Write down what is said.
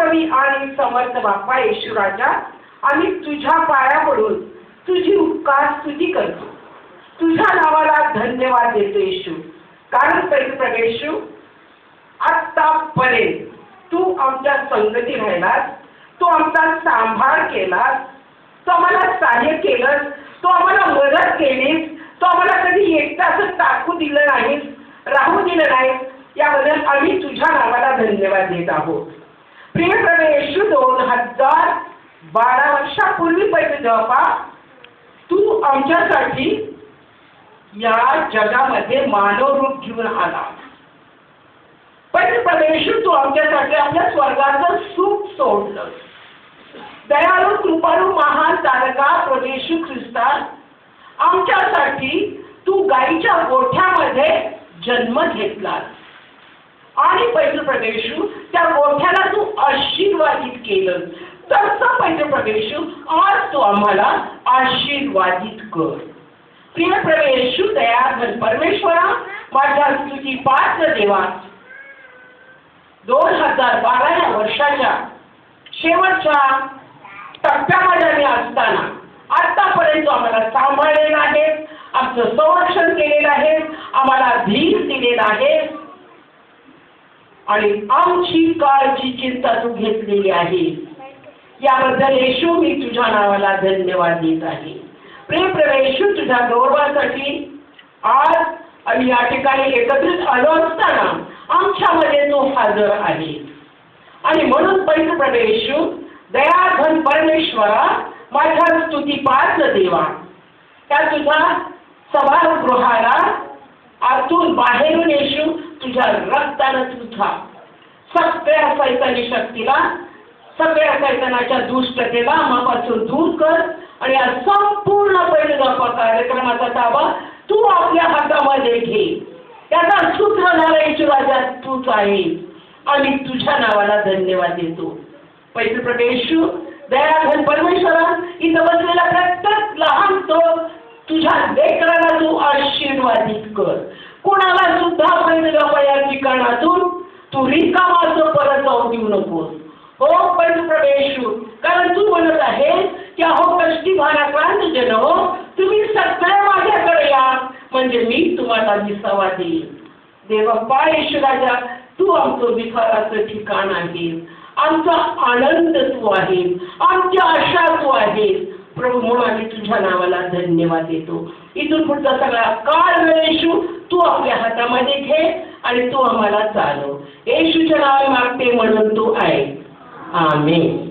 सर्ववी आणि समर्थ बाप्पा येशू राजा, आम्ही तुझ्या पाया पडून तुझी उपकार स्तुती करतो. तुझ्या नावाला धन्यवाद देतो येशू. कारण प्रभू येशू, आतापर्यंत तू आमच्या संगती राहिलास, तू आमचा सांभाळ केलास, तू आम्हाला सहाय्य केलंस, तू आम्हाला मदत केलीस, तू आम्हाला कधी एकटा असं टाकू दिलं नाहीस, राहू दिलं नाहीस. याबद्दल आम्ही तुझ्या नावाला धन्यवाद देत आहोत. प्रिय प्रभू येशू, 2012 वर्षापूर्वी जेव्हा तू आमच्यासाठी या जगामध्ये मानव रूप घेऊन आला, प्रभू येशू, तू आमच्यासाठी आपल्या स्वर्गाचं सुख सोडलं. दयाळू कृपाळू महान तारका प्रभू येशू ख्रिस्ता, आमच्यासाठी तू गाईच्या गोठ्यामध्ये जन्म घेतलास आणि प्रभू येशू, त्या गोठ्याला तू आशीर्वादित केलं. तसं प्रभू येशू, आज तू आम्हाला आशीर्वादित कर. प्रिय प्रभू येशू, दयाघन परमेश्वरा, माझ्या स्तुती पात्र देवा, 2012 या वर्षाच्या शेवटच्या टप्प्यामध्ये आम्ही असताना आतापर्यंत आम्हाला सांभाळलेलं आहे, आमचं संरक्षण केलेलं आहे, आम्हाला धीर दिलेला आहे आणि आमची काळजी चिंता तू घेतलेली आहे. याबद्दल येशू मी तुझ्या नावाला धन्यवाद देत आहे. प्रिय प्रभू येशू, तुझ्या गौरवासाठी आज आम्ही या ठिकाणी एकत्रित आलो असताना आमच्यामध्ये तू हजर आहे आणि म्हणून प्रभू येशू, दयाघन परमेश्वरा, माझ्या स्तुती पात्र देवा, त्या तुझ्या सभागृहाला आतून बाहेरून येशू तुझ्या रक्तानं तुझा सगळ्या सैतानी शक्तीला, सगळ्या सैतानाच्या दुष्टतेला आम्हापासून दूर कर आणि या संपूर्ण कार्यक्रमाचा ताबा तू आपल्या हातामध्ये घे. त्याचा सूत्रधार येशू राजा तूच आहे आणि तुझ्या नावाला धन्यवाद देतो. प्रभू येशू, दयाघन परमेश्वरा, इथं बसलेला प्रत्येक लहान तो तुझ्या लेकराला तू आशीर्वादित कर. कोणाला सुद्धा या ठिकाणातून तू रिकामाचं परत जाऊ देऊ नकोस. हो प्रभू येशू, कारण तू म्हणत आहे की अहो कष्टी भाराक्रांत जन हो, तुम्ही सगळे माझ्याकडे या म्हणजे मी तुम्हाला विसावा देईन. देवप्पा येशू राजा, तू आमचं विसावाचं ठिकाण आहे, आमचा आनंद तू आहे, आमची आशा तू आहे. प्रभू, म्हणून आम्ही तुझ्या नावाला धन्यवाद देतो. इथून पुढचा सगळा काळ येशू तू आपल्या हातामध्ये घे आणि तू आम्हाला चालव. येशूच्या नावाने मागते म्हणून तू आहे. आमेन.